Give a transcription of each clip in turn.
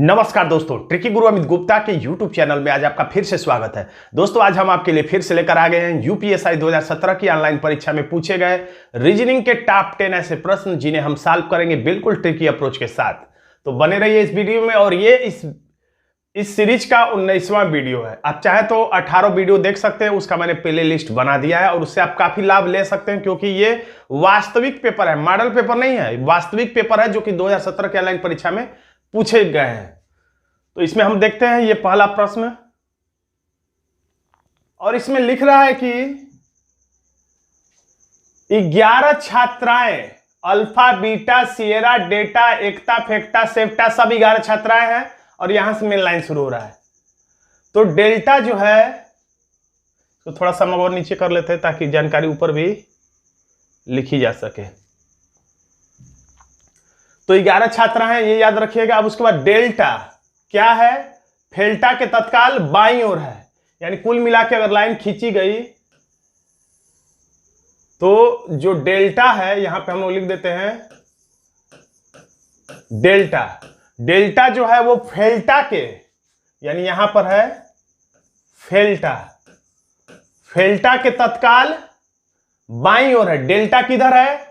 नमस्कार दोस्तों, ट्रिकी गुरु अमित गुप्ता के YouTube चैनल में आज आपका फिर से स्वागत है। दोस्तों आज हम आपके लिए फिर से लेकर आ गए हैं यूपीएससी 2017 की ऑनलाइन परीक्षा में पूछे गए रीजनिंग के टॉप 10 ऐसे प्रश्न जिन्हें हम सॉल्व करेंगे बिल्कुल ट्रिकी अप्रोच के साथ। तो बने रहिए इस वीडियो में। और ये इस सीरीज का 19वां वीडियो है। आप चाहे तो 18 वीडियो देख सकते हैं, उसका मैंने प्ले लिस्ट बना दिया है और उससे आप काफी लाभ ले सकते हैं, क्योंकि ये वास्तविक पेपर है, मॉडल पेपर नहीं है, वास्तविक पेपर है जो कि 2017 के ऑनलाइन परीक्षा में पूछे गए हैं। तो इसमें हम देखते हैं ये पहला प्रश्न, और इसमें लिख रहा है कि 11 छात्राएं अल्फा बीटा सिएरा डेटा एकता फेक्टा सेप्टा सब 11 छात्राएं हैं और यहां से मेन लाइन शुरू हो रहा है। तो डेल्टा जो है तो थोड़ा सा हम और नीचे कर लेते हैं ताकि जानकारी ऊपर भी लिखी जा सके। तो 11 छात्र हैं, ये याद रखिएगा। अब उसके बाद डेल्टा क्या है, फेल्टा के तत्काल बाईं ओर है, यानी कुल मिला के अगर लाइन खींची गई तो जो डेल्टा है यहां पे हम लोग लिख देते हैं डेल्टा। डेल्टा जो है वो फेल्टा के, यानी यहां पर है फेल्टा, फेल्टा के तत्काल बाईं ओर है। डेल्टा किधर है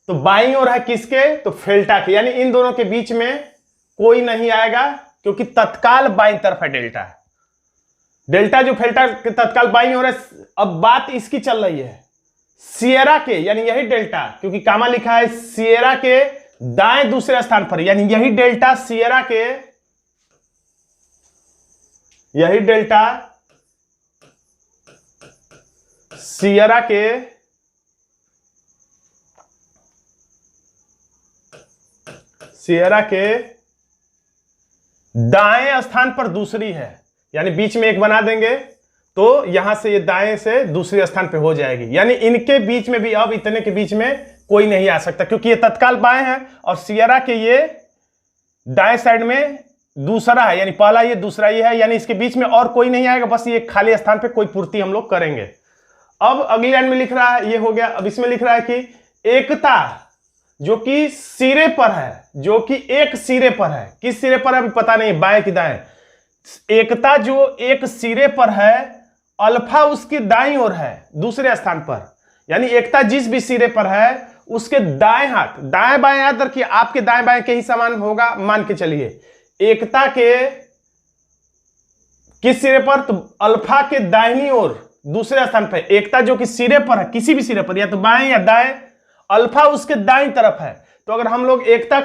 तो बाईं ओर है, किसके तो फेल्टा के, यानी इन दोनों के बीच में कोई नहीं आएगा क्योंकि तत्काल बाईं तरफ है डेल्टा। डेल्टा जो फेल्टा के तत्काल बाईं ओर है। अब बात इसकी चल रही है सिएरा के, यानी यही डेल्टा, क्योंकि कामा लिखा है सिएरा के दाएं दूसरे स्थान पर, यानी यही डेल्टा सिएरा के, यही डेल्टा सिएरा के दाएं स्थान पर दूसरी है, यानी बीच में एक बना देंगे तो यहां से ये दाएं से दूसरे स्थान पे हो जाएगी, यानी इनके बीच में भी अब इतने के बीच में कोई नहीं आ सकता क्योंकि ये तत्काल बाएं है और सिएरा के ये दाएं साइड में दूसरा है, यानी पहला ये दूसरा ये है, यानी इसके बीच में और कोई नहीं आएगा, बस ये खाली स्थान पे कोई पूर्ति हम लोग करेंगे। अब अगली लाइन में लिख रहा है, ये हो गया। अब इसमें लिख रहा है कि एकता जो कि सिरे पर है, जो कि एक सिरे पर है, किस सिरे पर है अभी पता नहीं, बाएं कि दाएं। एकता जो एक सिरे पर है, अल्फा उसकी दाईं ओर है दूसरे स्थान पर, यानी एकता जिस भी सिरे पर है उसके दाएं हाथ, दाएं बाएं याद रखिए, आपके दाएं बाएं के ही समान होगा, मान के चलिए। एकता के किस सिरे पर तो अल्फा के दाहिनी ओर दूसरे स्थान पर, एकता जो कि सिरे पर है, किसी भी सिरे पर, या तो बाएं या दाएं, अल्फा उसके दाईं तरफ है। तो अगर हम लोग एकता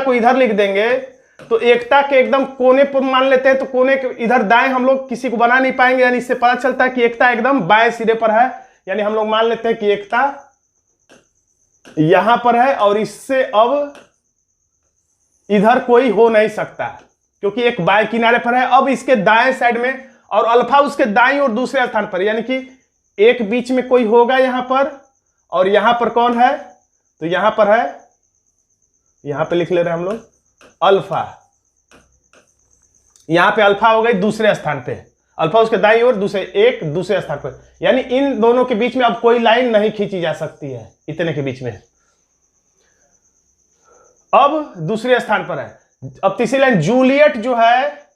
को इधर लिख देंगे तो एकता के एकदम कोने पर मान लेते हैं, तो कोने के इधर दाएं हम लोग किसी को बना नहीं पाएंगे, यानी इससे पता चलता है कि एकता एकदम बाएं सिरे पर है, यानी हम लोग मान लेते हैं कि एकता यहां पर है और इससे अब इधर कोई हो नहीं सकता क्योंकि एक बाएं किनारे पर है। अब इसके दाएं साइड में और अल्फा उसके दाईं और दूसरे स्थान पर, यानी कि एक बीच में कोई होगा यहां पर, और यहां पर कौन है तो यहां पर है, यहां पे लिख ले रहे हैं हम लोग अल्फा, यहां पे अल्फा हो गई दूसरे स्थान पे, अल्फा उसके दाईं ओर दूसरे स्थान पर, यानी इन दोनों के बीच में अब कोई लाइन नहीं खींची जा सकती है इतने के बीच में। अब दूसरे स्थान पर है। अब तीसरी लाइन, जूलियट जो है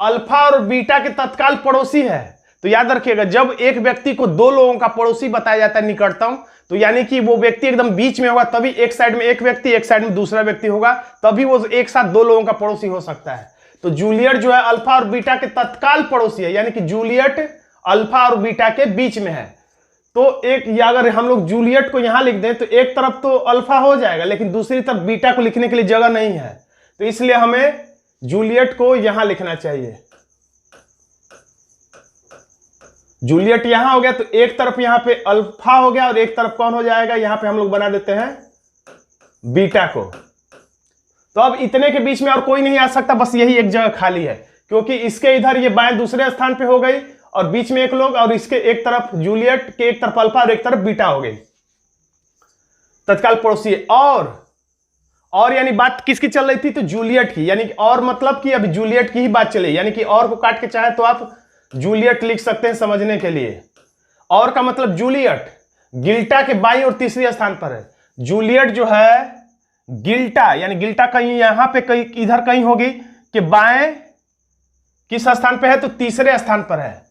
अल्फा और बीटा के तत्काल पड़ोसी है। तो याद रखिएगा जब एक व्यक्ति को दो लोगों का पड़ोसी बताया जाता है निकटतम, तो यानी कि वो व्यक्ति एकदम बीच में होगा, तभी एक साइड में एक व्यक्ति एक साइड में दूसरा व्यक्ति होगा, तभी वो एक साथ दो लोगों का पड़ोसी हो सकता है। तो जूलियट जो है अल्फा और बीटा के तत्काल पड़ोसी है, यानी कि जूलियट अल्फा और बीटा के बीच में है। तो एक, या अगर हम लोग जूलियट को यहां लिख दें तो एक तरफ तो अल्फा हो जाएगा लेकिन दूसरी तरफ बीटा को लिखने के लिए जगह नहीं है, तो इसलिए हमें जूलियट को यहां लिखना चाहिए। जूलियट यहां हो गया तो एक तरफ यहां पे अल्फा हो गया और एक तरफ कौन हो जाएगा, यहां पे हम लोग बना देते हैं बीटा को। तो अब इतने के बीच में और कोई नहीं आ सकता, बस यही एक जगह खाली है क्योंकि इसके इधर ये बाएं दूसरे स्थान पे हो गई और बीच में एक लोग, और इसके एक तरफ जूलियट के एक तरफ अल्फा और एक तरफ बीटा हो गई तत्काल पड़ोसी। और यानी बात किसकी चल रही थी तो जूलियट की, यानी और मतलब कि अभी जूलियट की ही बात चले, यानी कि और को काट के चाहे तो आप जूलियट लिख सकते हैं समझने के लिए। और का मतलब जूलियट गिल्टा के बाईं और तीसरी स्थान पर है। जूलियट जो है गिल्टा, यानी गिल्टा कहीं यहां पे कहीं इधर कहीं होगी कि बाएं किस स्थान पे है, तो तीसरे स्थान पर है।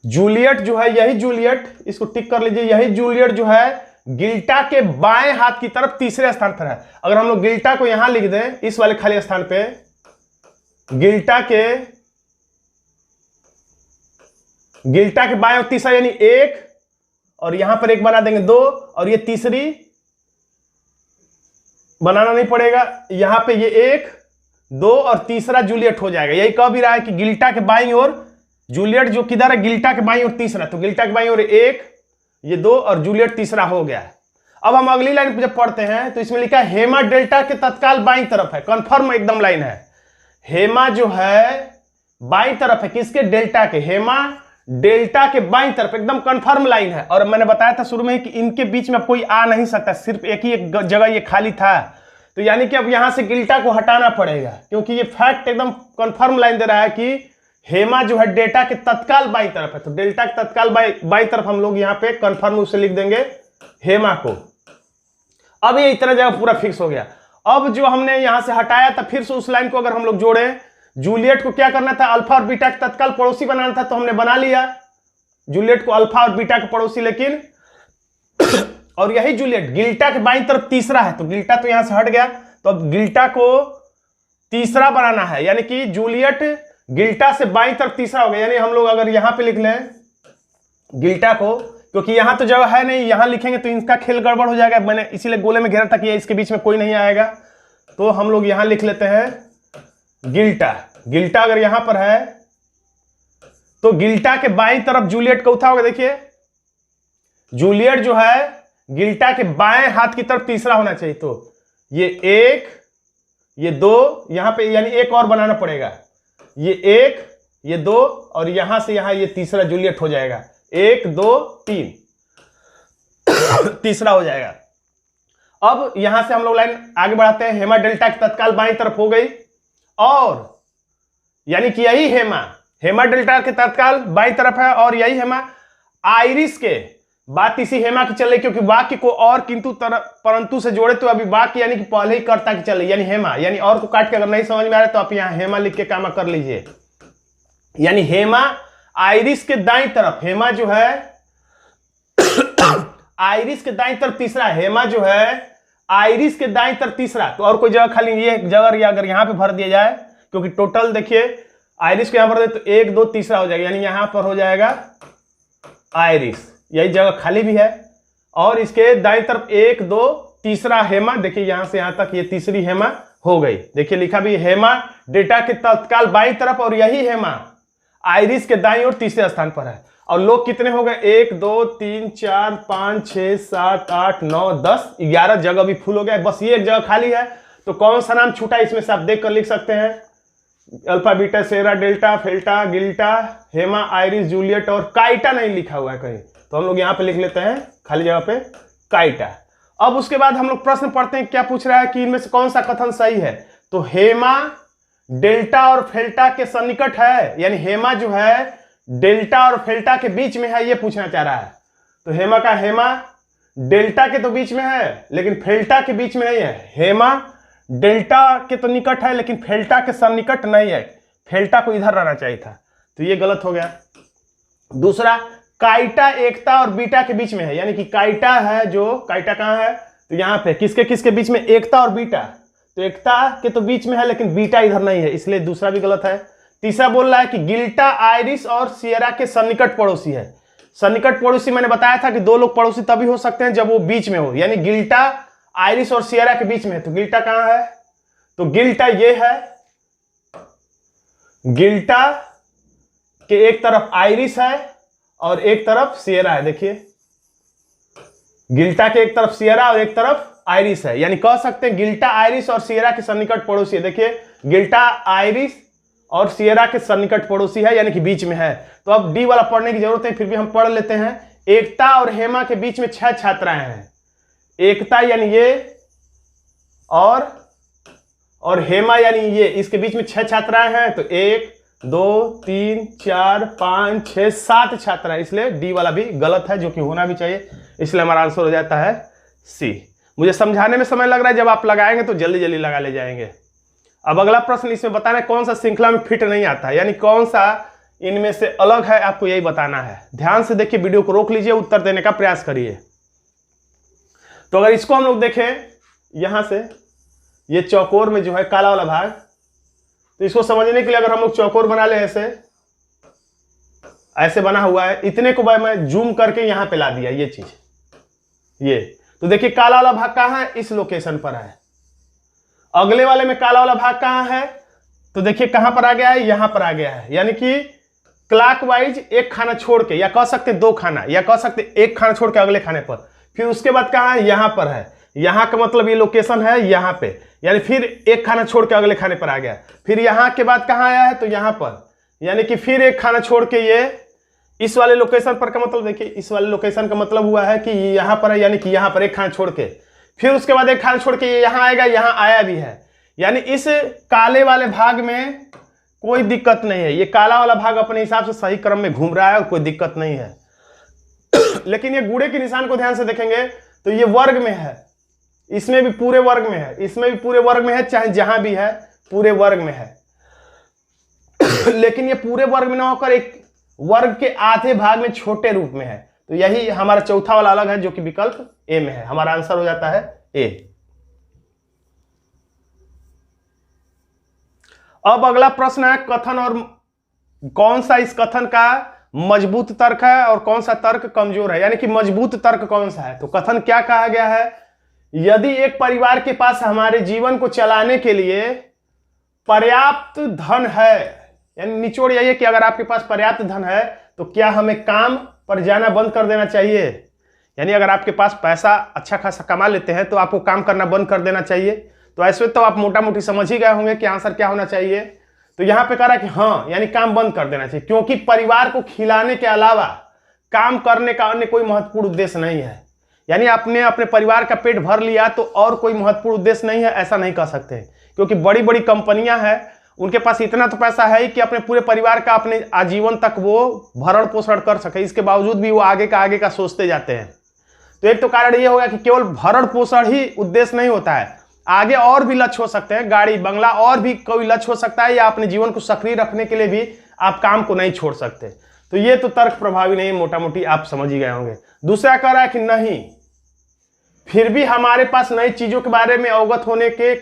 जूलियट जो है, यही जूलियट, इसको टिक कर लीजिए, यही जूलियट जो है गिल्टा के बाएं हाथ की तरफ तीसरे स्थान पर है। अगर हम लोग गिल्टा को यहां लिख दें इस वाले खाली स्थान पे, गिल्टा के बाएं और तीसरा, यानी एक, और यहां पर एक बना देंगे 2, और ये तीसरी बनाना नहीं पड़ेगा, यहां पे ये 1 2 और तीसरा जूलियट हो जाएगा। यही कह भी रहा है कि गिल्टा के बाईं ओर जूलियट जो किधर है, गिल्टा के बाईं ओर तीसरा, तो गिल्टा के बाईं ओर 1, ये 2 और जूलियट तीसरा हो गया। अब हम अगली लाइन जब पढ़ते हैं तो इसमें लिखा है हेमा डेल्टा के तत्काल बाईं तरफ है, कंफर्म एकदम लाइन है। हेमा जो है बाईं तरफ है, किसके, डेल्टा के, हेमा डेल्टा के बाईं तरफ, एकदम कंफर्म लाइन है। और मैंने बताया था शुरू में कि इनके बीच में कोई आ नहीं सकता, सिर्फ एक ही एक जगह ये खाली था, तो यानी कि अब यहां से गिल्टा को हटाना पड़ेगा, क्योंकि ये फैक्ट एकदम कंफर्म लाइन दे रहा है कि हेमा जो है डेल्टा के तत्काल बाईं तरफ है। तो डेल्टा के तत्काल बाईं तरफ हम लोग यहां पे कंफर्म उसे लिख देंगे हेमा को। अब ये इतना जगह पूरा फिक्स हो गया। अब जो हमने यहां से हटाया था, फिर से उस लाइन को अगर हम लोग जोड़े, जूलियट को क्या करना था, अल्फा और बीटा के तत्काल पड़ोसी बनाना था, तो हमने बना लिया जूलियट को अल्फा और बीटा के पड़ोसी। लेकिन और यही जूलियट गिल्टा के बाईं तरफ तीसरा है, तो गिल्टा तो यहां से हट गया, तो अब गिल्टा को तीसरा बनाना है, यानी कि जूलियट गिल्टा से बाईं तरफ तीसरा हो गया। यानी हम लोग अगर यहां पे लिख लें गिल्टा को, क्योंकि यहां तो जगह है नहीं, यहां लिखेंगे तो इनका खेल गड़बड़ हो जाएगा, मैंने इसीलिए गोले में घेरा था कि इसके बीच में कोई नहीं आएगा, तो हम लोग यहां लिख लेते हैं गिल्टा। गिल्टा अगर यहां पर है तो गिल्टा के बाईं तरफ जूलियट कौथा होगा, देखिए जूलियट जो है गिल्टा के बाएं हाथ की तरफ तीसरा होना चाहिए, तो ये 1 ये 2 यहां पे, यानी एक और बनाना पड़ेगा, ये 1 ये 2 और यहां से यहां ये तीसरा जूलियट हो जाएगा, 1 2 3 तीसरा हो जाएगा। अब यहां से हम लोग लाइन आगे बढ़ाते हैं, हेमा डेल्टा की तत्काल बाईं तरफ हो गई, और यानी कि यही हेमा डेल्टा के तत्काल बाईं तरफ है, और यही हेमा आइरिस के, बात इसी हेमा की चल रही, क्योंकि वाक्य को और किंतु परंतु से जोड़े तो अभी वाक्य यानी कि पहले ही कर्ता की चल रही, यानी हेमा, यानी और को काट के अगर नहीं समझ में आ रहा तो आप यहां हेमा लिख के काम कर लीजिए। यानी हेमा आइरिस के दाईं तरफ, हेमा जो है आइरिस के दाईं तरफ तीसरा, हेमा जो है आइरिस के दाईं तरफ तीसरा, तो और कोई जगह खाली, ये जगह अगर यहां पे भर दिया जाए, क्योंकि टोटल देखिए आइरिस को यहां भर दे तो 1 2 तीसरा हो जाएगा, यानी यहां पर हो जाएगा आइरिस, यही जगह खाली भी है, और इसके दाईं तरफ 1 2 तीसरा हेमा, देखिए यहां से यहां तक ये तीसरी हेमा हो गई। देखिए लिखा भी हेमा डेटा के तत्काल बाईं तरफ, और यही हेमा आइरिस के दाईं ओर तीसरे स्थान पर है। और लोग कितने हो गए, 1 2 3 4 5 6 7 8 9 10 11 जगह भी फुल हो गया, बस ये एक जगह खाली है। तो कौन सा नाम छूटा इसमें से आप देख कर लिख सकते हैं, अल्फा बीटा सेरा डेल्टा फेल्टा गिल्टा हेमा आइरिस जूलियट, और काइटा नहीं लिखा हुआ है कहीं, तो हम लोग यहां पे लिख लेते हैं खाली जगह पे काइटा। अब उसके बाद हम लोग प्रश्न पढ़ते हैं, क्या पूछ रहा है कि इनमें से कौन सा कथन सही है, तो हेमा डेल्टा और फेल्टा के सन्निकट है, यानी हेमा जो है डेल्टा और फेल्टा के बीच में है, ये पूछना चाह रहा है। तो हेमा डेल्टा के तो बीच में है लेकिन फेल्टा के बीच में नहीं है, हेमा डेल्टा के तो निकट है लेकिन फेल्टा के सन्निकट नहीं है, फेल्टा को इधर रहना चाहिए था, तो ये गलत हो गया। दूसरा, काइटा एकता और बीटा के बीच में है, यानी कि काइटा है, जो काइटा कहां है, तो यहां पे किसके बीच में, एकता और बीटा, तो एकता के तो बीच में है लेकिन बीटा इधर नहीं है, इसलिए दूसरा भी गलत है। तीसरा बोल रहा है कि गिल्टा आइरिस और सियरा के सन्निकट पड़ोसी है। सन्निकट पड़ोसी मैंने बताया था कि दो लोग पड़ोसी तभी हो सकते हैं जब वो बीच में हो, यानी गिल्टा आइरिस और सियरा के बीच में है, तो गिल्टा कहां है, तो गिल्टा ये है, गिल्टा के एक तरफ आइरिस है और एक तरफ सियरा है। देखिए गिल्टा के एक तरफ सियरा और एक तरफ आइरिस है, यानी कह सकते हैं गिल्टा आइरिस और सियरा के सन्निकट पड़ोसी है। देखिए गिल्टा आइरिस और सियरा के सन्निकट पड़ोसी है, यानी कि बीच में है। तो अब डी वाला पढ़ने की जरूरत है, फिर भी हम पढ़ लेते हैं। एकता और हेमा के बीच में 6 छात्राएं हैं, एकता यानी ये और हेमा यानी ये, इसके बीच में 6 छात्राएं हैं, तो 1 2 3 4 5 6 7 छात्राएं, इसलिए डी वाला भी गलत है, जो कि होना भी चाहिए, इसलिए हमारा आंसर हो जाता है सी। मुझे समझाने में समय लग रहा है, जब आप लगाएंगे तो जल्दी जल्दी लगा ले जाएंगे। अब अगला प्रश्न इसमें बताना है कौन सा श्रृंखला में फिट नहीं आता, यानी कौन सा इनमें से अलग है, आपको यही बताना है। ध्यान से देखिए, वीडियो को रोक लीजिए, उत्तर देने का प्रयास करिए। तो अगर इसको हम लोग देखें यहां से, ये चौकोर में जो है काला वाला भाग, तो इसको समझने के लिए अगर हम लोग चौकोर बना ले, ऐसे बना हुआ है, इतने को मैं जूम करके यहां पे ला दिया, ये चीज, ये तो देखिए काला वाला भाग कहां है, इस लोकेशन पर है। अगले वाले में काला वाला भाग कहां है, तो देखिए कहां पर आ गया है, यहां पर आ गया है, यानी कि क्लॉकवाइज एक खाना छोड़ के, या कह सकते दो खाना, या कह सकते एक खाना छोड़ के अगले खाने पर। फिर उसके बाद कहां है, यहां पर है, यहां का मतलब ये लोकेशन है यहां पे, यानी फिर एक खाना छोड़ के अगले खाने पर आ गया। फिर यहां के बाद कहां आया है, तो यहां पर, यानी कि फिर एक खाना छोड़ के ये इस वाले लोकेशन पर, का मतलब देखिए इस वाले लोकेशन का मतलब हुआ है कि यहां पर है, यानी कि यहां पर एक खाना छोड़ के, फिर उसके बाद एक खाना छोड़ के ये यहां आएगा, यहां आया भी है। यानी इस काले वाले भाग में कोई दिक्कत नहीं है, ये काला वाला भाग अपने हिसाब से सही क्रम में घूम रहा है और कोई दिक्कत नहीं है। लेकिन ये गूढ़े के निशान को ध्यान से देखेंगे तो ये वर्ग में है, इसमें भी पूरे वर्ग में है, इसमें भी पूरे वर्ग में है, चाहे जहां भी है पूरे वर्ग में है। लेकिन ये पूरे वर्ग में ना होकर एक वर्ग के आधे भाग में छोटे रूप में है, तो यही हमारा चौथा वाला अलग है, जो कि विकल्प ए में है। हमारा आंसर हो जाता है ए। अब अगला प्रश्न है कथन, और कौन सा इस कथन का मजबूत तर्क है और कौन सा तर्क कमजोर है, यानी कि मजबूत तर्क कौन सा है। तो कथन क्या कहा गया है, यदि एक परिवार के पास हमारे जीवन को चलाने के लिए पर्याप्त धन है, यानी निचोड़ यही है कि अगर आपके पास पर्याप्त धन है तो क्या हमें काम पर जाना बंद कर देना चाहिए। यानी अगर आपके पास पैसा अच्छा खासा कमा लेते हैं तो आपको काम करना बंद कर देना चाहिए। तो ऐसे तो आप मोटा मोटी समझ ही गए होंगे कि आंसर क्या होना चाहिए। तो यहां पे कह रहा है कि हाँ, यानी काम बंद कर देना चाहिए, क्योंकि परिवार को खिलाने के अलावा काम करने का अन्य कोई महत्वपूर्ण उद्देश्य नहीं है। यानी आपने अपने परिवार का पेट भर लिया तो और कोई महत्वपूर्ण उद्देश्य नहीं है, ऐसा नहीं कह सकते। क्योंकि बड़ी बड़ी कंपनियां हैं, उनके पास इतना तो पैसा है कि अपने पूरे परिवार का अपने आजीवन तक वो भरण पोषण कर सके, इसके बावजूद भी वो आगे का सोचते जाते हैं। तो एक तो कारण ये होगा कि केवल भरण पोषण ही उद्देश्य नहीं होता है, आगे और भी लक्ष्य हो सकते हैं, गाड़ी बंगला और भी कोई लक्ष्य हो सकता है, या अपने जीवन को सक्रिय रखने के लिए भी आप काम को नहीं छोड़ सकते। तो ये तो तर्क प्रभावी नहीं, मोटा मोटी आप समझ ही गए होंगे। दूसरा कह रहा है कि नहीं, फिर भी हमारे पास नई चीजों के बारे में अवगत होने के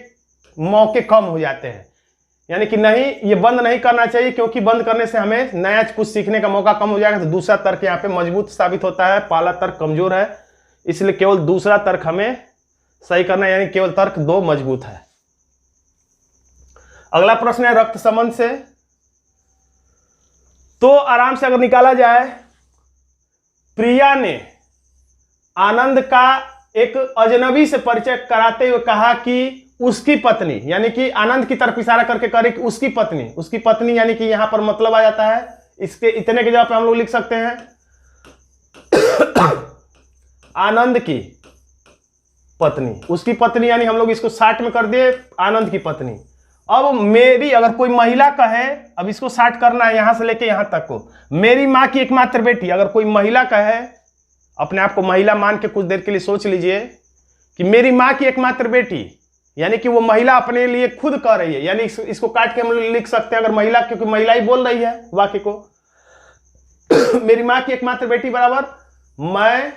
मौके कम हो जाते हैं, यानी कि नहीं, ये बंद नहीं करना चाहिए, क्योंकि बंद करने से हमें नया कुछ सीखने का मौका कम हो जाएगा। तो दूसरा तर्क यहाँ पे मजबूत साबित होता है, पहला तर्क कमजोर है, इसलिए केवल दूसरा तर्क हमें सही करना है, यानी केवल तर्क 2 मजबूत है। अगला प्रश्न है रक्त संबंध से, तो आराम से अगर निकाला जाए, प्रिया ने आनंद का एक अजनबी से परिचय कराते हुए कहा कि उसकी पत्नी, यानी कि आनंद की तरफ इशारा करके करे कि उसकी पत्नी, यानी कि यहां पर मतलब आ जाता है, इसके इतने के जगह पे हम लोग लिख सकते हैं आनंद की पत्नी, उसकी पत्नी, यानी हम लोग इसको 60 में कर दिए, आनंद की पत्नी। अब मेरी, अगर कोई महिला कहे, अब इसको 60 करना है यहां से लेके यहां तक को, मेरी मां की एकमात्र बेटी, अगर कोई महिला कहे, अपने आप को महिला मान के कुछ देर के लिए सोच लीजिए कि मेरी मां की एकमात्र बेटी, यानी कि वो महिला अपने लिए खुद कह रही है, यानी इसको काट के हम लोग लिख सकते हैं, अगर महिला, क्योंकि महिला ही बोल रही है वाक्य को। मेरी मां की एकमात्र बेटी बराबर मैं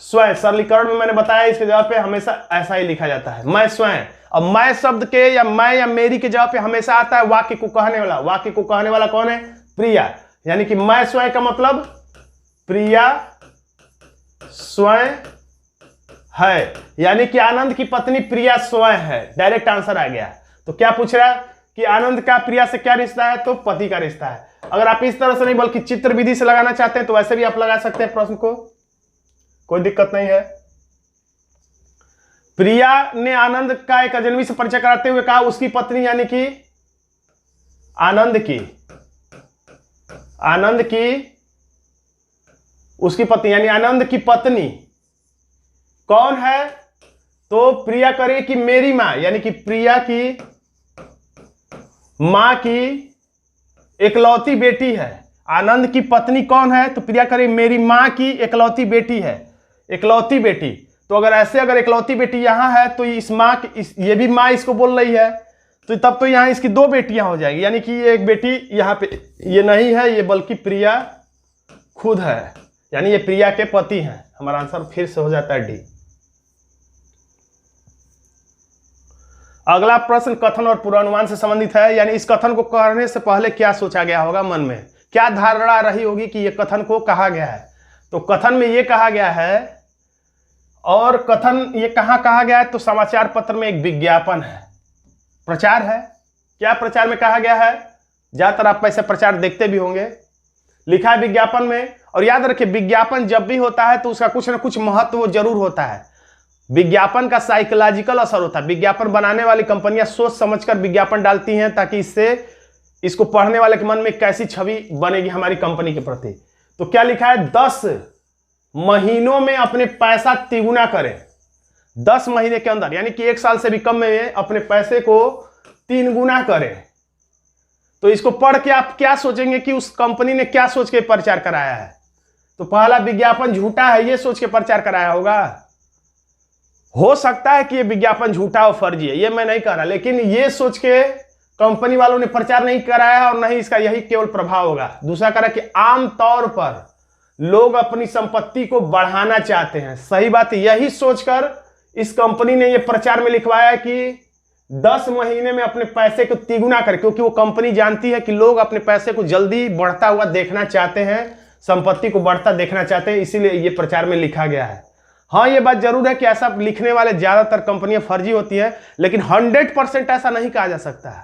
स्वयं, सरलीकरण में मैंने बताया, इसके जवाब पे हमेशा ऐसा ही लिखा जाता है, मैं स्वयं। अब मैं शब्द के या मैं या मेरी के जवाब पे हमेशा आता है वाक्य को कहने वाला। वाक्य को कहने वाला कौन है, प्रिया, यानी कि मैं स्वयं का मतलब प्रिया स्वयं है, यानी कि आनंद की पत्नी प्रिया स्वयं है। डायरेक्ट आंसर आ गया। तो क्या पूछ रहा है कि आनंद का प्रिया से क्या रिश्ता है, तो पति का रिश्ता है। अगर आप इस तरह से नहीं बल्कि चित्र विधि से लगाना चाहते हैं तो वैसे भी आप लगा सकते हैं प्रश्न को, कोई दिक्कत नहीं है। प्रिया ने आनंद का एक अजनबी से परिचय कराते हुए कहा उसकी पत्नी, यानी कि आनंद की उसकी पत्नी, यानी आनंद की पत्नी कौन है, तो प्रिया करे कि मेरी मां, यानी कि प्रिया की मां की एकलौती बेटी है। आनंद की पत्नी कौन है, तो प्रिया करे मेरी मां की एकलौती बेटी है, एकलौती बेटी। तो अगर इकलौती बेटी यहाँ है तो इस माँ ये भी माँ इसको बोल रही है, तो तब तो यहाँ इसकी 2 बेटियां हो जाएगी, यानी कि ये एक बेटी यहाँ पे ये नहीं है, ये बल्कि प्रिया खुद है, यानी ये प्रिया के पति हैं। हमारा आंसर फिर से हो जाता है डी। अगला प्रश्न कथन और पूर्वानुमान से संबंधित है, यानी इस कथन को करने से पहले क्या सोचा गया होगा, मन में क्या धारणा रही होगी कि यह कथन को कहा गया है। तो कथन में यह कहा गया है, और कथन ये कहाँ कहा गया है, तो समाचार पत्र में एक विज्ञापन है, प्रचार है। क्या प्रचार में कहा गया है, ज्यादातर आप ऐसे प्रचार देखते भी होंगे, लिखा है विज्ञापन में। और याद रखिए विज्ञापन जब भी होता है तो उसका कुछ ना कुछ महत्व जरूर होता है। विज्ञापन का साइकोलॉजिकल असर होता है। विज्ञापन बनाने वाली कंपनियां सोच समझकर विज्ञापन डालती हैं ताकि इसको पढ़ने वाले के मन में कैसी छवि बनेगी हमारी कंपनी के प्रति। तो क्या लिखा है, 10 महीनों में अपने पैसा तिगुना करें। 10 महीने के अंदर, यानी कि 1 साल से भी कम में अपने पैसे को 3 गुना करें। तो इसको पढ़ के आप क्या सोचेंगे कि उस कंपनी ने क्या सोच के प्रचार कराया है। तो पहला विज्ञापन झूठा है, ये सोच के प्रचार कराया होगा। हो सकता है कि ये विज्ञापन झूठा और फर्जी है, ये मैं नहीं कह रहा, लेकिन ये सोच के कंपनी वालों ने प्रचार नहीं कराया और नहीं इसका यही केवल प्रभाव होगा। दूसरा कह रहा कि आमतौर पर लोग अपनी संपत्ति को बढ़ाना चाहते हैं। सही बात है, यही सोचकर इस कंपनी ने ये प्रचार में लिखवाया कि 10 महीने में अपने पैसे को तिगुना करें, क्योंकि वो कंपनी जानती है कि लोग अपने पैसे को जल्दी बढ़ता हुआ देखना चाहते हैं, संपत्ति को बढ़ता देखना चाहते हैं, इसीलिए ये प्रचार में लिखा गया है। हाँ, ये बात जरूर है कि ऐसा लिखने वाले ज्यादातर कंपनियां फर्जी होती है, लेकिन 100% ऐसा नहीं कहा जा सकता है।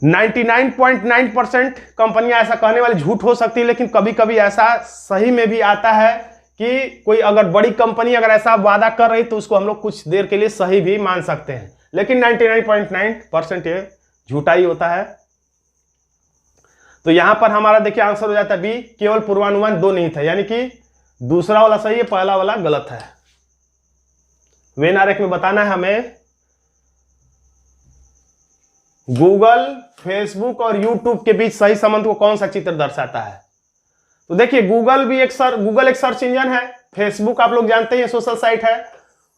99.9% कंपनियां ऐसा कहने वाली झूठ हो सकती है, लेकिन कभी कभी ऐसा सही में भी आता है कि कोई अगर बड़ी कंपनी अगर ऐसा वादा कर रही तो उसको हम लोग कुछ देर के लिए सही भी मान सकते हैं, लेकिन 99.9% ये झूठा ही होता है। तो यहां पर हमारा देखिए आंसर हो जाता है बी, केवल पूर्वानुमान 2 नहीं था, यानी कि दूसरा वाला सही है, पहला वाला गलत है। वेन आरेख में बताना है हमें गूगल, फेसबुक और यूट्यूब के बीच सही संबंध को कौन सा चित्र दर्शाता है। तो देखिए गूगल एक सर्च इंजन है, फेसबुक आप लोग जानते हैं सोशल साइट है,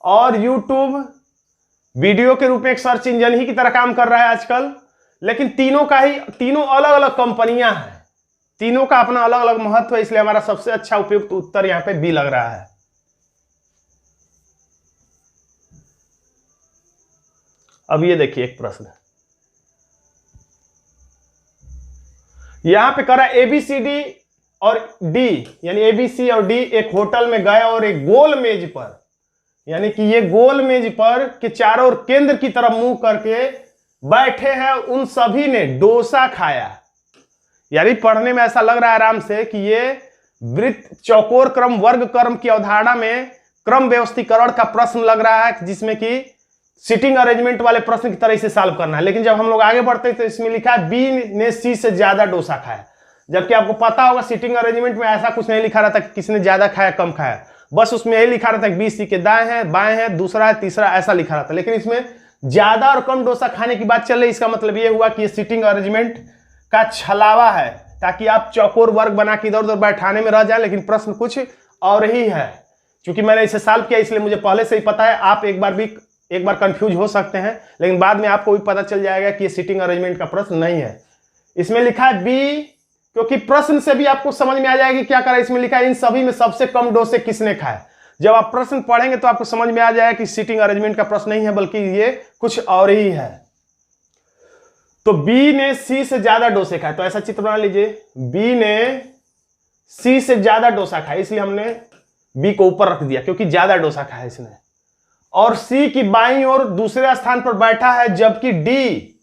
और यूट्यूब वीडियो के रूप में एक सर्च इंजन ही की तरह काम कर रहा है आजकल। लेकिन तीनों अलग अलग कंपनियां हैं, तीनों का अपना अलग अलग महत्व है, इसलिए हमारा सबसे अच्छा उपयुक्त उत्तर यहां पे बी लग रहा है। अब ये देखिए एक प्रश्न यहां पे करा ABCD और D, यानी ABC और D एक होटल में गए और एक गोल मेज पर, यानी कि ये गोल मेज पर के चारों ओर केंद्र की तरफ मुंह करके बैठे हैं, उन सभी ने डोसा खाया। यानी पढ़ने में ऐसा लग रहा है आराम से कि ये वृत्त चौकोर क्रम वर्ग क्रम की अवधारणा में क्रम व्यवस्थीकरण का प्रश्न लग रहा है, जिसमें कि सिटिंग अरेंजमेंट वाले प्रश्न की तरह इसे सॉल्व करना है। लेकिन जब हम लोग आगे बढ़ते हैं तो इसमें लिखा है बी ने सी से ज्यादा डोसा खाया, जबकि आपको पता होगा सिटिंग अरेंजमेंट में ऐसा कुछ नहीं लिखा रहता कि किसने ज्यादा खाया कम खाया, बस उसमें यही लिखा रहता है कि बी सी के दाएं है बाएं है, दूसरा है तीसरा, ऐसा लिखा रहता है। लेकिन इसमें ज्यादा और कम डोसा खाने की बात चल रही, इसका मतलब यह हुआ कि ये सिटिंग अरेंजमेंट का छलावा है, ताकि आप चौकोर वर्ग बना के इधर उधर बैठाने में रह जाए, लेकिन प्रश्न कुछ और ही है। क्योंकि मैंने इसे सॉल्व किया इसलिए मुझे पहले से ही पता है, आप एक बार कंफ्यूज हो सकते हैं, लेकिन बाद में आपको भी पता चल जाएगा कि ये सिटिंग अरेंजमेंट का प्रश्न नहीं है। इसमें लिखा है बी, क्योंकि प्रश्न से भी आपको समझ में आ जाएगा क्या करा। इसमें लिखा है इन सभी में सबसे कम डोसे किसने खाए। जब आप प्रश्न पढ़ेंगे तो आपको समझ में आ जाएगा कि सिटिंग अरेंजमेंट का प्रश्न नहीं है, बल्कि ये कुछ और ही है। तो बी ने सी से ज्यादा डोसे खाए, तो ऐसा चित्र बना लीजिए, बी ने सी से ज्यादा डोसा खाया, इसलिए हमने बी को ऊपर रख दिया क्योंकि ज्यादा डोसा खाया इसने। और सी की बाईं ओर दूसरे स्थान पर बैठा है, जबकि डी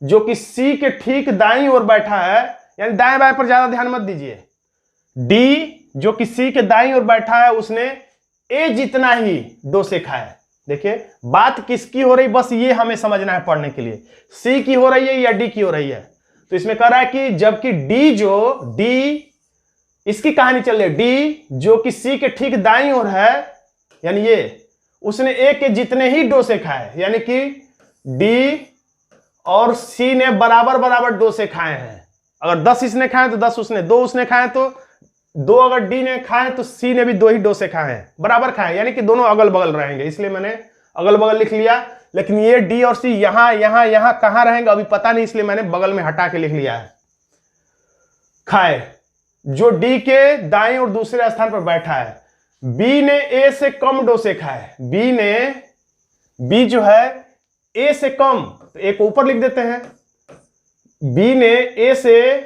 जो कि सी के ठीक दाईं ओर बैठा है, यानी दाएं बाएं पर ज्यादा ध्यान मत दीजिए, डी जो कि सी के दाईं ओर बैठा है उसने ए जितना ही डोसे खाए। देखिए बात किसकी हो रही, बस ये हमें समझना है पढ़ने के लिए, सी की हो रही है या डी की हो रही है। तो इसमें कह रहा है कि जबकि डी इसकी कहानी चल रही है, डी जो कि सी के ठीक दाईं ओर है, यानी ये उसने ए के जितने ही डोसे खाए, यानी कि डी और सी ने बराबर बराबर डोसे खाए हैं। अगर 10 इसने खाए तो 10 उसने, 2 उसने खाए तो दो अगर डी ने खाए तो सी ने भी 2 ही डोसे खाए हैं, बराबर खाए, यानी कि दोनों अगल बगल रहेंगे, इसलिए मैंने अगल बगल लिख लिया। लेकिन ये डी और सी यहां यहां यहां कहां रहेंगे अभी पता नहीं, इसलिए मैंने बगल में हटा के लिख लिया है। खाए, जो डी के दाएं और दूसरे स्थान पर बैठा है। बी ने ए से कम डोसे खाए, बी जो है ए से कम, तो ए को ऊपर लिख देते हैं। बी ने ए से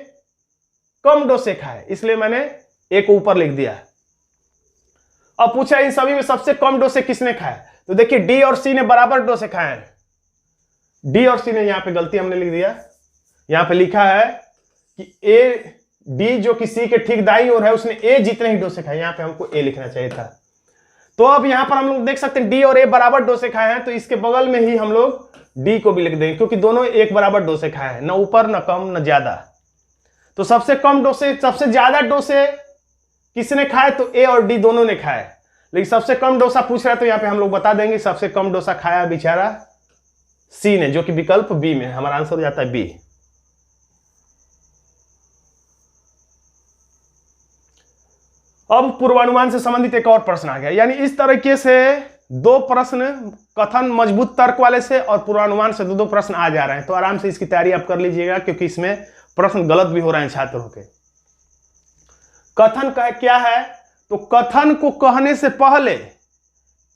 कम डोसे खाए, इसलिए मैंने ए को ऊपर लिख दिया। अब पूछा इन सभी में सबसे कम डोसे किसने खाए, तो देखिए डी और सी ने बराबर डोसे खाए हैं। डी और सी ने, यहां पे गलती हमने लिख दिया, यहां पे लिखा है कि ए डी जो कि सी के ठीक दाईं ओर है उसने ए जितने ही डोसे खाए, यहां पे हमको ए लिखना चाहिए था। तो अब यहां पर हम लोग देख सकते हैं डी और ए बराबर डोसे खाए हैं, तो इसके बगल में ही हम लोग डी को भी लिख देंगे, क्योंकि दोनों एक बराबर डोसे खाए हैं, न ऊपर न कम न ज्यादा। तो सबसे कम डोसे, सबसे ज्यादा डोसे किसने खाए, तो ए और डी दोनों ने खाए। लेकिन सबसे कम डोसा पूछ रहा है तो यहां पे हम लोग बता देंगे सबसे कम डोसा खाया बेचारा सी ने, जो कि विकल्प बी में, हमारा आंसर हो जाता है बी। अब पूर्वानुमान से संबंधित एक और प्रश्न आ गया, यानी इस तरीके से 2 प्रश्न, कथन मजबूत तर्क वाले से और पूर्वानुमान से 2 प्रश्न आ जा रहे हैं। तो आराम से इसकी तैयारी आप कर लीजिएगा, क्योंकि इसमें प्रश्न गलत भी हो रहे हैं छात्रों के। कथन का क्या है, तो कथन को कहने से पहले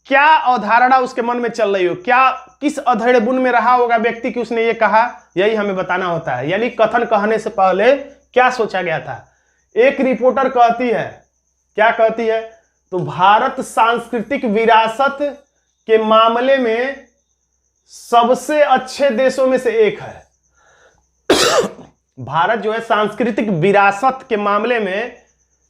क्या अवधारणा उसके मन में चल रही हो, क्या किस अधेड़ बुन में रहा होगा व्यक्ति कि उसने ये कहा, यही हमें बताना होता है। यानी कथन कहने से पहले क्या सोचा गया था। एक रिपोर्टर कहती है, क्या कहती है, तो भारत सांस्कृतिक विरासत के मामले में सबसे अच्छे देशों में से एक है। भारत जो है सांस्कृतिक विरासत के मामले में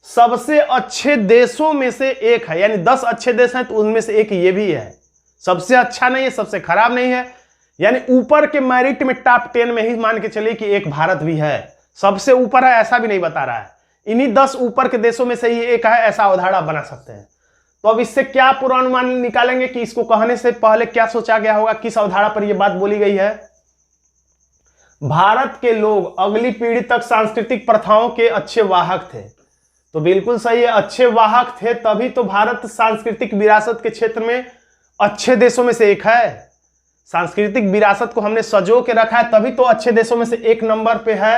सबसे अच्छे देशों में से एक है, यानी 10 अच्छे देश हैं तो उनमें से एक ये भी है। सबसे अच्छा नहीं है, सबसे खराब नहीं है, यानी ऊपर के मेरिट में टॉप 10 में ही मान के चलिए कि एक भारत भी है। सबसे ऊपर है ऐसा भी नहीं बता रहा है, इन्हीं 10 ऊपर के देशों में से ही एक है, ऐसा अवधारणा बना सकते हैं। तो अब इससे क्या पूर्वानुमान निकालेंगे कि इसको कहने से पहले क्या सोचा गया होगा, किस अवधारणा पर यह बात बोली गई है। भारत के लोग अगली पीढ़ी तक सांस्कृतिक प्रथाओं के अच्छे वाहक थे, तो बिल्कुल सही है, अच्छे वाहक थे, तभी तो भारत सांस्कृतिक विरासत के क्षेत्र में अच्छे देशों में से एक है। सांस्कृतिक विरासत को हमने सजो के रखा है, तभी तो अच्छे देशों में से एक नंबर पे है।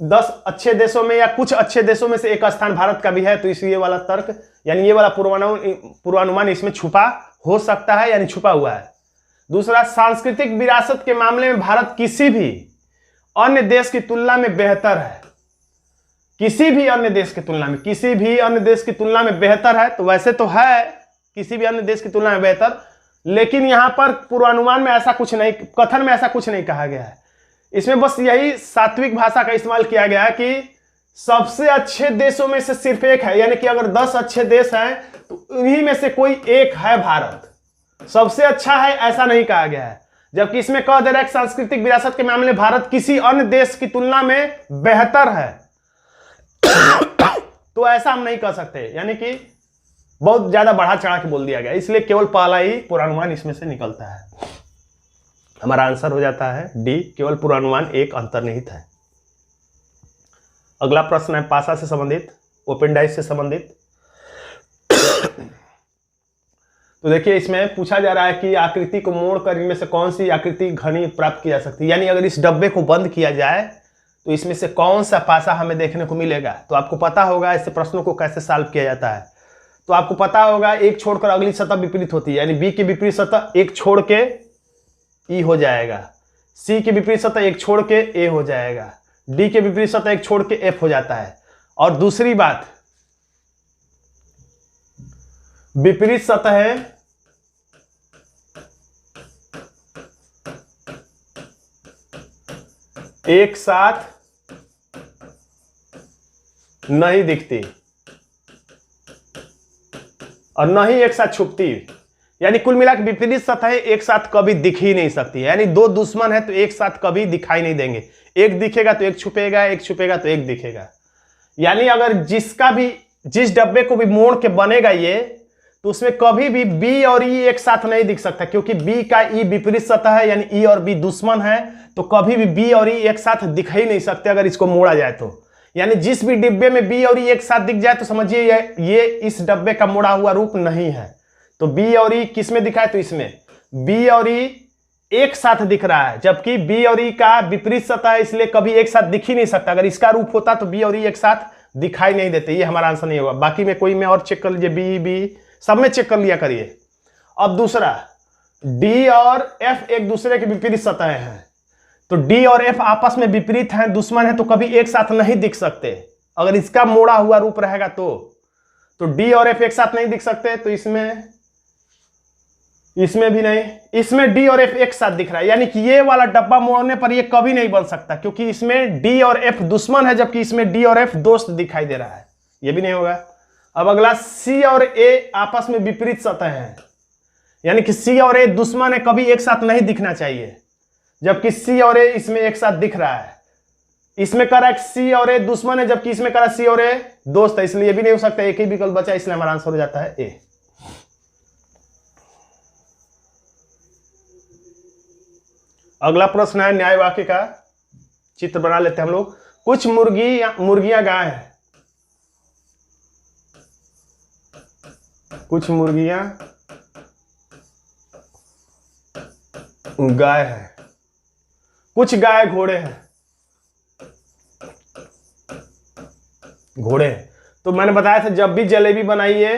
10 अच्छे देशों में या कुछ अच्छे देशों में से एक स्थान भारत का भी है। तो इसलिए वाला तर्क, यानी ये वाला पूर्वानुमान इसमें छुपा हो सकता है, यानी छुपा हुआ है। दूसरा, सांस्कृतिक विरासत के मामले में भारत किसी भी अन्य देश की तुलना में बेहतर है। किसी भी अन्य देश की तुलना में, किसी भी अन्य देश की तुलना में बेहतर है, तो वैसे तो है किसी भी अन्य देश की तुलना में बेहतर, लेकिन यहां पर पूर्वानुमान में ऐसा कुछ नहीं, कथन में ऐसा कुछ नहीं कहा गया है। इसमें बस यही सात्विक भाषा का इस्तेमाल किया गया है कि सबसे अच्छे देशों में से सिर्फ एक है, यानी कि अगर 10 अच्छे देश हैं तो उन्हीं में से कोई एक है भारत, सबसे अच्छा है ऐसा नहीं कहा गया है। जबकि इसमें कह दे रहा है कि सांस्कृतिक विरासत के मामले में भारत किसी अन्य देश की तुलना में बेहतर है, तो ऐसा हम नहीं कह सकते, यानी कि बहुत ज्यादा बढ़ा चढ़ा के बोल दिया गया, इसलिए केवल पहला ही पूर्वानुमान इसमें से निकलता है। हमारा आंसर हो जाता है डी, केवल पूर्वानुमान एक अंतर्निहित है। अगला प्रश्न है पासा से संबंधित, ओपेंडाइज से संबंधित। तो देखिए इसमें पूछा जा रहा है कि आकृति को मोड़कर इनमें से कौन सी आकृति घनी प्राप्त की जा सकती है, यानी अगर इस डब्बे को बंद किया जाए तो इसमें से कौन सा पासा हमें देखने को मिलेगा। तो आपको पता होगा ऐसे प्रश्नों को कैसे सॉल्व किया जाता है। तो आपको पता होगा एक छोड़कर अगली सतह विपरीत होती है, यानी बी की विपरीत सतह एक छोड़ के ई हो जाएगा, सी की विपरीत सतह एक छोड़ के ए हो जाएगा, डी के विपरीत सतह एक छोड़ के एफ हो जाता है। और दूसरी बात, विपरीत सतह एक साथ नहीं दिखती और न ही एक साथ छुपती, यानी कुल मिलाकर विपरीत सतहें एक साथ कभी दिख ही नहीं सकती, यानी 2 दुश्मन है तो एक साथ कभी दिखाई नहीं देंगे, एक दिखेगा तो एक छुपेगा, एक छुपेगा तो एक दिखेगा। यानी अगर जिस डब्बे को भी मोड़ के बनेगा ये, तो उसमें कभी भी बी और ई एक साथ नहीं दिख सकता, क्योंकि बी का ई विपरीत सतह है, यानी ई और बी दुश्मन है, तो कभी भी बी और ई एक साथ दिख ही नहीं सकते अगर इसको मोड़ा जाए तो। यानी जिस भी डिब्बे में बी और ई एक साथ दिख जाए तो समझिए ये इस डब्बे का मुड़ा हुआ रूप नहीं है। तो बी और ई किस में दिखा है, तो इसमें बी और ई एक साथ दिख रहा है, जबकि बी और ई का विपरीत सतह है, इसलिए कभी एक साथ दिख ही नहीं सकता। अगर इसका रूप होता तो बी और ई एक साथ दिखाई नहीं देते। ये हमारा आंसर नहीं होगा। बाकी में कोई में और चेक कर लीजिए, बी सब में चेक कर लिया करिए। अब दूसरा, डी और एफ एक दूसरे के विपरीत सतह हैं, तो डी और एफ आपस में विपरीत हैं, दुश्मन है, तो कभी एक साथ नहीं दिख सकते। अगर इसका मोड़ा हुआ रूप रहेगा तो डी और एफ एक साथ नहीं दिख सकते। तो इसमें भी नहीं, इसमें डी और एफ एक साथ दिख रहा है, यानी कि ये वाला डब्बा मोड़ने पर ये कभी नहीं बन सकता, क्योंकि इसमें डी और एफ दुश्मन है, जबकि इसमें डी और एफ दोस्त दिखाई दे रहा है। ये भी नहीं होगा। अब अगला, सी और ए आपस में विपरीत सतह है, यानी कि सी और ए दुश्मन है, कभी एक साथ नहीं दिखना चाहिए, जबकि सी और ए इसमें एक साथ दिख रहा है। इसमें कह रहा है सी और ए दुश्मन है, जबकि इसमें कह रहा है सी और ए दोस्त है, इसलिए ये भी नहीं हो सकता। एक ही विकल्प बचा, इसलिए हमारा आंसर हो जाता है ए। अगला प्रश्न है न्याय वाक्य का। चित्र बना लेते हैं हम लोग। कुछ मुर्गियां गाय है, कुछ मुर्गियां गाय है, कुछ गाय घोड़े हैं। घोड़े, तो मैंने बताया था जब भी जलेबी बनाइए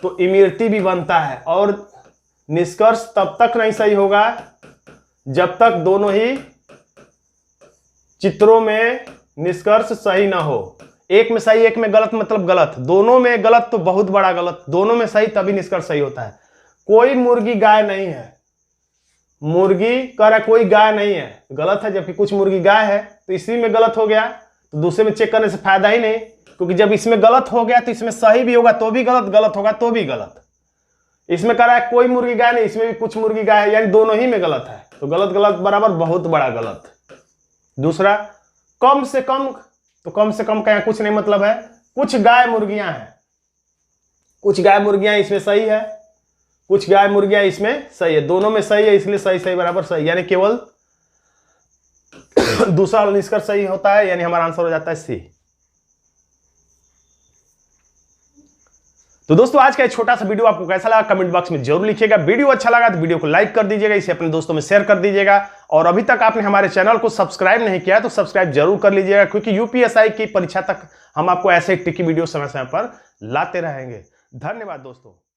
तो इमरती भी बनता है, और निष्कर्ष तब तक नहीं सही होगा जब तक दोनों ही चित्रों में निष्कर्ष सही ना हो। एक में सही एक में गलत मतलब गलत, दोनों में गलत तो बहुत बड़ा गलत, दोनों में सही तभी निष्कर्ष सही होता है। कोई मुर्गी गाय नहीं है, मुर्गी कह रहा कोई गाय नहीं है, गलत है, जबकि कुछ मुर्गी गाय है, तो इसी में गलत हो गया, तो दूसरे में चेक करने से फायदा ही नहीं, क्योंकि जब इसमें गलत हो गया तो इसमें सही भी होगा तो भी गलत, गलत होगा तो भी गलत। इसमें कह रहा है कोई मुर्गी गाय नहीं, इसमें भी कुछ मुर्गी गाय है, यानी दोनों ही में गलत है, तो गलत गलत बराबर बहुत बड़ा गलत। दूसरा, कम से कम, तो कम से कम का यहाँ कुछ नहीं मतलब है, कुछ गाय मुर्गियां हैं, कुछ गाय मुर्गियां इसमें सही है, कुछ गाय मुर्गियां इसमें सही है, दोनों में सही है, इसलिए सही सही बराबर सही, यानी केवल दूसरा निष्कर्ष सही होता है, यानी हमारा आंसर हो जाता है सी। तो दोस्तों आज का एक छोटा सा वीडियो आपको कैसा लगा कमेंट बॉक्स में जरूर लिखिएगा। वीडियो अच्छा लगा तो वीडियो को लाइक कर दीजिएगा, इसे अपने दोस्तों में शेयर कर दीजिएगा, और अभी तक आपने हमारे चैनल को सब्सक्राइब नहीं किया तो सब्सक्राइब जरूर कर लीजिएगा, क्योंकि यूपीएससी की परीक्षा तक हम आपको ऐसे टिकी वीडियो समय समय पर लाते रहेंगे। धन्यवाद दोस्तों।